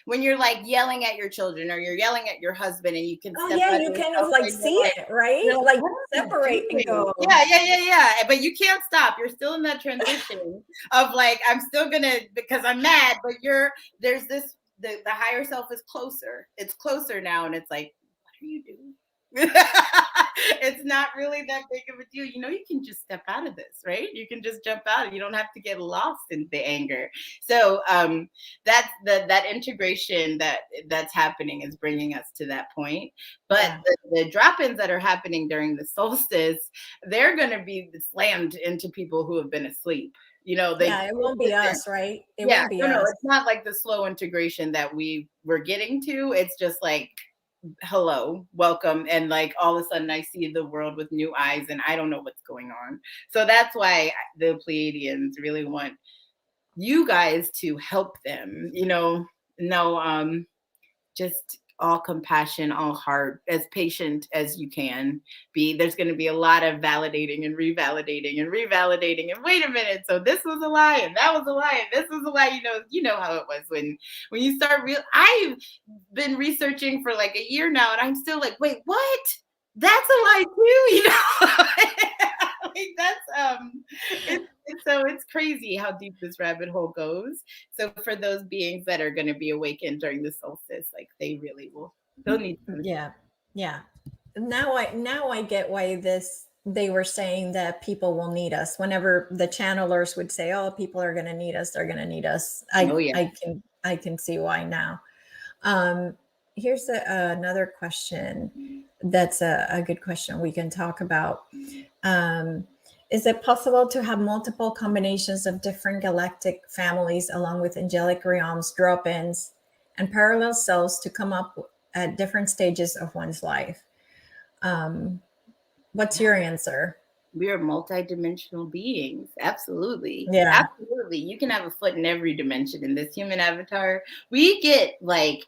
When you're like yelling at your children or you're yelling at your husband, and you can Oh, step yeah. out You kind of yourself like and you're see like, it, right? you're like, Like what am I separate and doing? go, Yeah. But you can't stop. You're still in that transition of like, I'm still gonna, because I'm mad, but there's this, the higher self is closer. It's closer now, and it's like, what are you doing? It's not really that big of a deal. You can just step out of this, right? You can just jump out. You don't have to get lost in the anger. So that's that integration that's happening is bringing us to that point. But yeah. the drop-ins that are happening during the solstice, they're going to be slammed into people who have been asleep. Yeah, it won't be us, right? It Yeah, won't be no, us. it's not like the slow integration that we were getting to. It's just like, hello, welcome, and like all of a sudden I see the world with new eyes, and I don't know what's going on. So that's why the Pleiadians really want you guys to help them, no, just all compassion, all heart, as patient as you can be. There's going to be a lot of validating and revalidating and revalidating. And wait a minute, so this was a lie, and that was a lie, and this was a lie. You know how it was when you start real. I've been researching for like a year now, and I'm still like, wait, what? That's a lie too, like it's crazy how deep this rabbit hole goes. So for those beings that are going to be awakened during the solstice, like they really will, they'll need some. Yeah. Now I get why they were saying that people will need us. Whenever the channelers would say, "Oh, people are going to need us. They're going to need us." Oh yeah. I can see why now. Here's another question. That's a good question we can talk about. Is it possible to have multiple combinations of different galactic families along with angelic realms, drop-ins, and parallel selves to come up at different stages of one's life? What's your answer? We are multidimensional beings. Absolutely. Yeah. Absolutely. You can have a foot in every dimension in this human avatar. We get like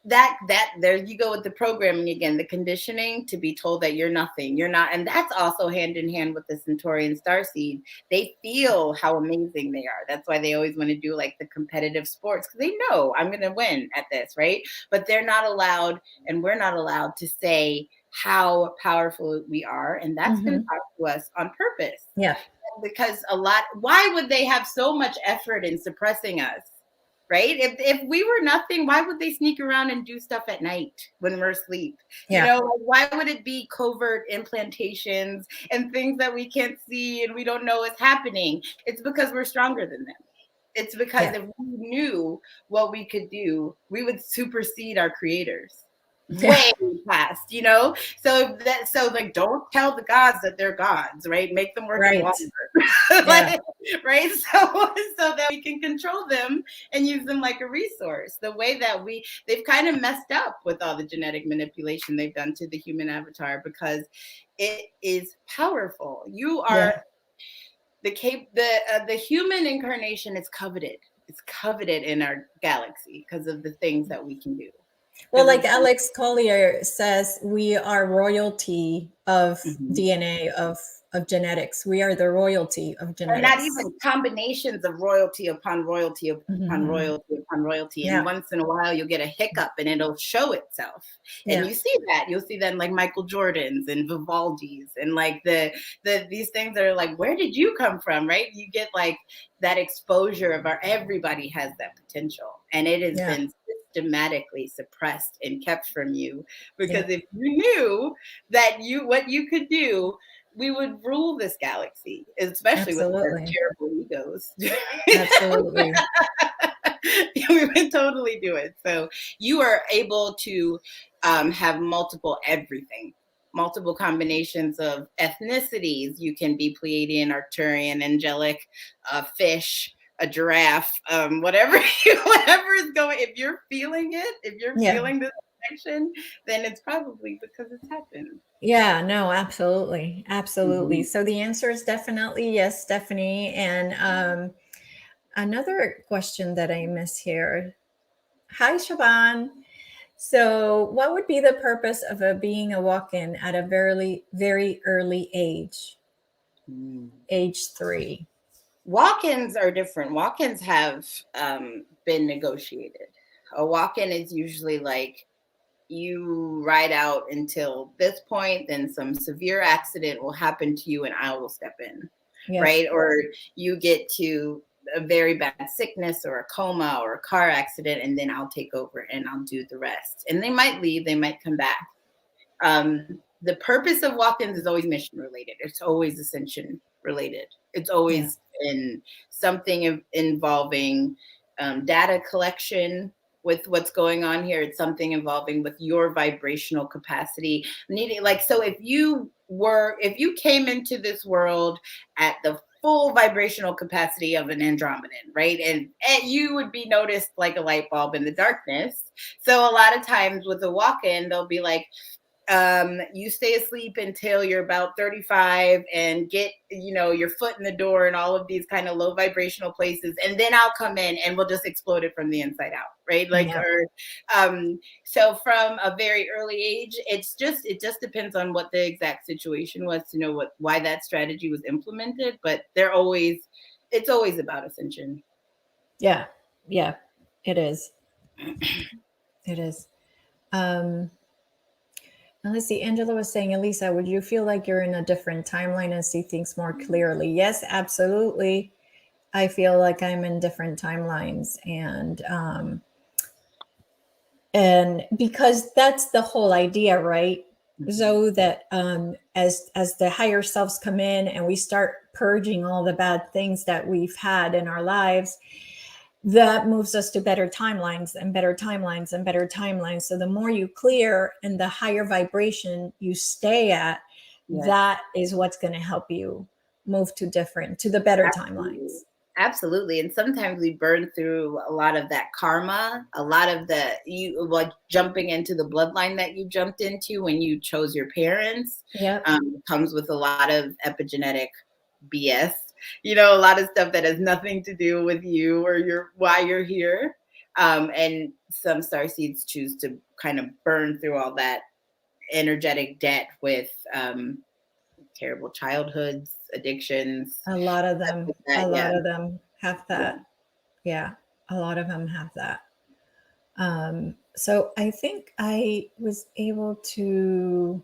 that there you go with the programming again, the conditioning to be told that you're nothing, you're not. And that's also hand in hand with the Centauri and StarSeed. They feel how amazing they are. That's why they always want to do like the competitive sports, because they know I'm going to win at this, right? But they're not allowed, and we're not allowed to say how powerful we are. And that's been taught to us on purpose. Yeah. Because why would they have so much effort in suppressing us? Right? If we were nothing, why would they sneak around and do stuff at night when we're asleep? Yeah. Why would it be covert implantations and things that we can't see and we don't know is happening? It's because we're stronger than them. It's because if we knew what we could do, we would supersede our creators. Way past, so like, don't tell the gods that they're gods, right? Make them work longer. Right? So that we can control them and use them like a resource. The way that they've kind of messed up with all the genetic manipulation they've done to the human avatar, because it is powerful. You are the human incarnation is coveted. It's coveted in our galaxy because of the things that we can do. Well, like Alex Collier says, we are royalty of DNA, of genetics. We are the royalty of genetics. And not even combinations of royalty upon royalty upon royalty upon royalty. And once in a while, you'll get a hiccup and it'll show itself. And you see that. You'll see that in like Michael Jordan's and Vivaldi's and like these things that are like, where did you come from, right? You get like that exposure of everybody has that potential. And it has been systematically suppressed and kept from you, because if you knew that what you could do, we would rule this galaxy, especially with our terrible egos. Absolutely. We would totally do it. So you are able to have multiple everything, multiple combinations of ethnicities. You can be Pleiadian, Arcturian, angelic, fish, a giraffe, whatever is going. If you're feeling it, if you're feeling this connection, then it's probably because it's happened. Yeah, no, absolutely. So the answer is definitely yes, Stephanie. And another question that I miss here. Hi, Shaban. So what would be the purpose of being a walk-in at a very, very early age? Age 3. Walk-ins are different. Walk-ins have been negotiated. A walk-in is usually like, you ride out until this point, then some severe accident will happen to you and I will step in, right? Or you get to a very bad sickness or a coma or a car accident, and then I'll take over and I'll do the rest. And they might leave, they might come back. The purpose of walk-ins is always mission related. It's always ascension related. It's always in something involving data collection with what's going on here. It's something involving with your vibrational capacity. So if you came into this world at the full vibrational capacity of an Andromedan, right? And you would be noticed like a light bulb in the darkness. So a lot of times with a walk-in, they'll be like, you stay asleep until you're about 35 and get, your foot in the door and all of these kind of low vibrational places. And then I'll come in and we'll just explode it from the inside out. Right. Like, Yeah. so from a very early age, it just depends on what the exact situation was to know why that strategy was implemented. But it's always about ascension. Yeah. Yeah, it is. It is. Now let's see. Angela was saying, Elisa, would you feel like you're in a different timeline and see things more clearly? Yes, absolutely. I feel like I'm in different timelines, and because that's the whole idea, right? Zoe, that as the higher selves come in and we start purging all the bad things that we've had in our lives, that moves us to better timelines and better timelines and better timelines. So the more you clear and the higher vibration you stay at, Yes. that is what's going to help you move to the better Absolutely. timelines. Absolutely. And sometimes we burn through a lot of that karma, a lot of like jumping into the bloodline that you jumped into when you chose your parents. Yeah. Comes with a lot of epigenetic BS, a lot of stuff that has nothing to do with you or why you're here. And some starseeds choose to kind of burn through all that energetic debt with terrible childhoods, addictions. A lot of them, A lot of them have that. Yeah, a lot of them have that. So I think I was able to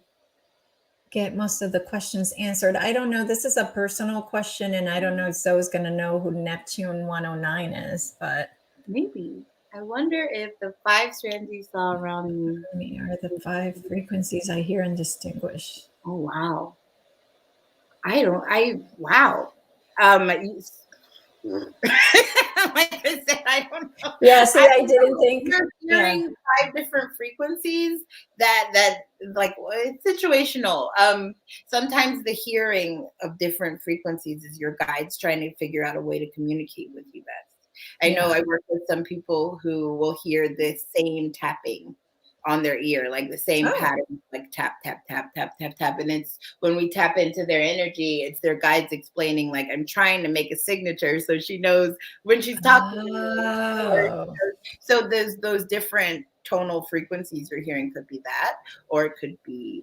get most of the questions answered. I don't know. This is a personal question, and I don't know if Zoe's going to know who Neptune 109 is, but maybe. I wonder if the 5 strands you saw around me are the 5 frequencies I hear and distinguish. Oh, wow. Wow. Like I said, I don't know. Yeah, see, I didn't think. You're hearing 5 different frequencies that like, it's situational. Sometimes the hearing of different frequencies is your guides trying to figure out a way to communicate with you best. I know I work with some people who will hear the same tapping on their ear, like the same pattern, like tap, tap, tap, tap, tap, tap. And it's when we tap into their energy, it's their guides explaining, like, I'm trying to make a signature so she knows when she's talking. So there's those different tonal frequencies you're hearing. Could be that, or it could be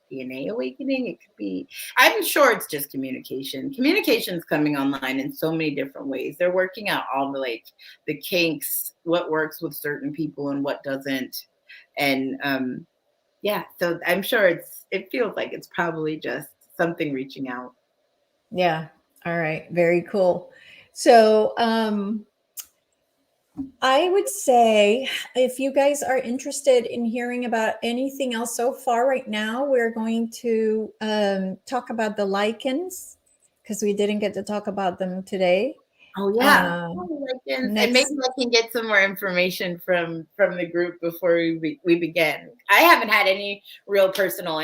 DNA awakening. It could be, I'm sure it's just communication. Communication's coming online in so many different ways. They're working out all the kinks, what works with certain people and what doesn't. And so I'm sure it feels like it's probably just something reaching out. Yeah. All right. Very cool. So I would say if you guys are interested in hearing about anything else so far right now, we're going to talk about the lichens because we didn't get to talk about them today. Oh yeah, and maybe I can get some more information from the group before we begin. I haven't had any real personal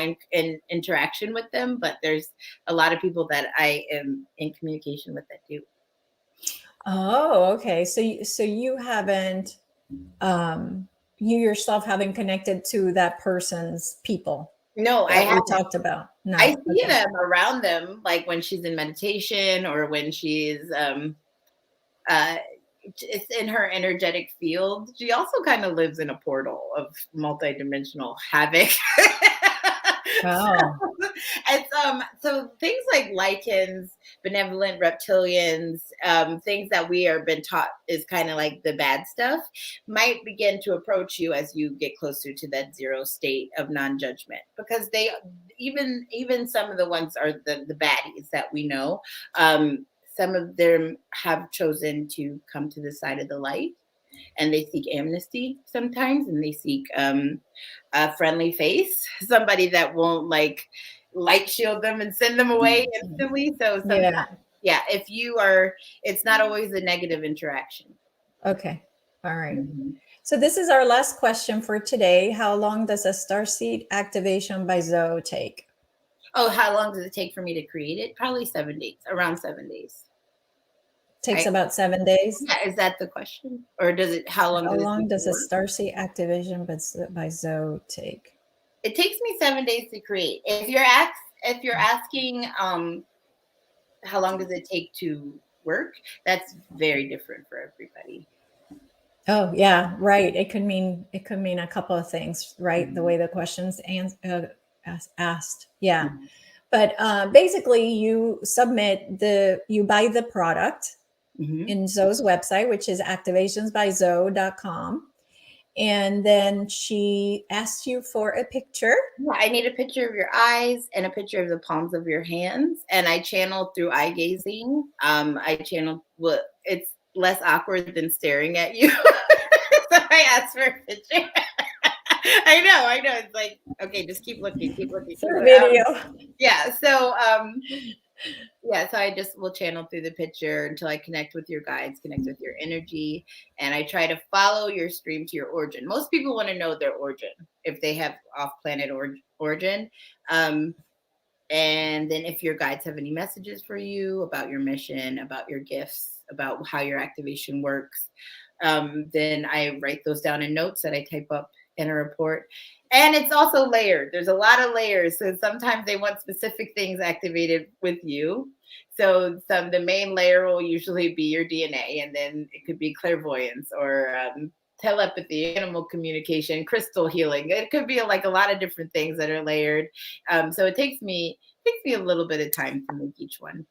interaction with them, but there's a lot of people that I am in communication with that do. Oh, okay. So you haven't, you yourself haven't connected to that person's people. No, I haven't. We talked about. No, I see them around them, like when she's in meditation or when she's it's in her energetic field. She also kind of lives in a portal of multidimensional havoc. Wow. So things like lichens, benevolent reptilians, things that we are been taught is kind of like the bad stuff, might begin to approach you as you get closer to that zero state of non-judgment, because they even some of the ones are the baddies that we know. Some of them have chosen to come to the side of the light, and they seek amnesty sometimes, and they seek a friendly face, somebody that won't like light shield them and send them away instantly. So if you are, it's not always a negative interaction. Okay. All right. Mm-hmm. So this is our last question for today. How long does a starseed activation by Zoe take? Oh, how long does it take for me to create it? Probably 7 days, around 7 days. Takes about 7 days. Yeah, is that the question? Or does it, how long does a starseed activation by Zoe take? It takes me 7 days to create. If you're asking how long does it take to work, that's very different for everybody. Oh yeah, right. It could mean a couple of things, right? The way the questions asked. Yeah. Mhm. But basically you you buy the product Mhm. in Zoe's website, which is activationsbyzoe.com. And then she asks you for a picture. Yeah, I need a picture of your eyes and a picture of the palms of your hands, and I channel through eye gazing. I channel what it's less awkward than staring at you. So I asked for a picture. I know. It's like, okay, just keep looking, keep looking. For video. Yeah. Yeah, so I just will channel through the picture until I connect with your guides, connect with your energy, and I try to follow your stream to your origin. Most people want to know their origin if they have off-planet origin. Um, and then if your guides have any messages for you about your mission, about your gifts, about how your activation works, then I write those down in notes that I type up in a report. And it's also layered. There's a lot of layers. So sometimes they want specific things activated with you. So the main layer will usually be your DNA, and then it could be clairvoyance or telepathy, animal communication, crystal healing. It could be like a lot of different things that are layered. So it takes me a little bit of time to make each one.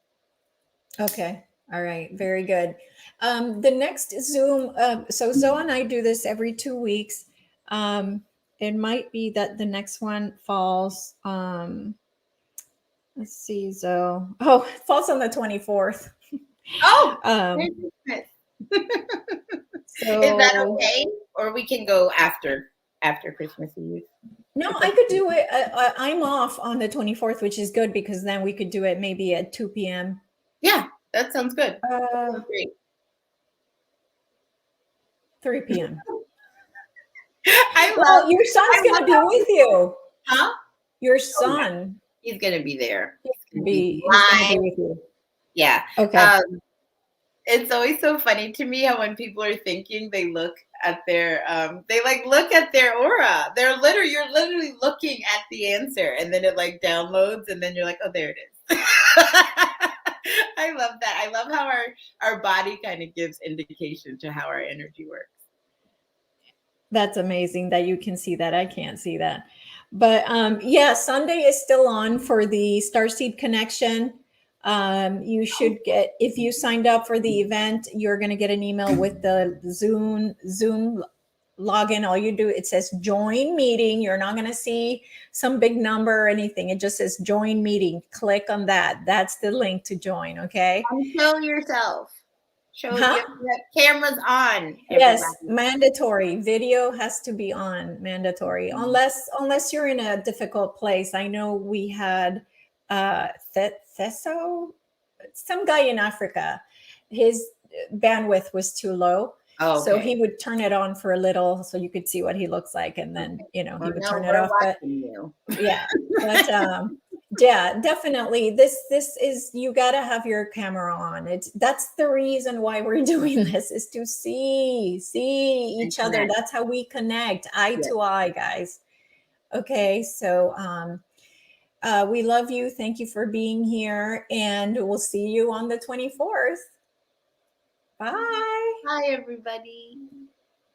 Okay. All right. Very good. The next Zoom, so Zoe and I do this every 2 weeks. It might be that the next one falls, let's see, Zoe. Oh, it falls on the 24th. Oh, Um, is that so okay? Or we can go after Christmas Eve. no, It's I up could to you. do it. I'm off on the 24th, which is good because then we could do it maybe at 2 p.m. Yeah, that sounds good. That Uh, sounds great. 3 p.m. I Well, your son's I going love to be how with you. huh? Your Oh yeah, son, he's gonna be there. he's going to be Live. with you. Yeah. Okay. Um, it's always so funny to me how when people are thinking, they look at their they like look at their aura. You're literally looking at the answer, and then it like downloads, and then you're like, oh, there it is. I love that. I love how our body kind of gives indication to how our energy works. That's amazing that you can see that. I can't see that. But yeah, Sunday is still on for the Starseed Connection. You should get, if you signed up for the event, you're going to get an email with the Zoom login. All you do, it says join meeting. You're not going to see some big number or anything. It just says join meeting. Click on that. That's the link to join. Okay. And show yourself. Show Huh? you have cameras on, Yes, everybody. mandatory. Video has to be on, mandatory. Unless you're in a difficult place. I know we had Thesso, some guy in Africa. His bandwidth was too low. Oh, So okay. he would turn it on for a little so you could see what he looks like, and then Okay. he Well, would no, turn it we're off. But watching you. yeah, but yeah, definitely this is, you got to have your camera on. That's the reason why we're doing this, is to see And each other. connect. That's how we connect, eye Yes. to eye, guys. Okay, so we love you, thank you for being here, and we'll see you on the 24th. Bye. Hi, everybody.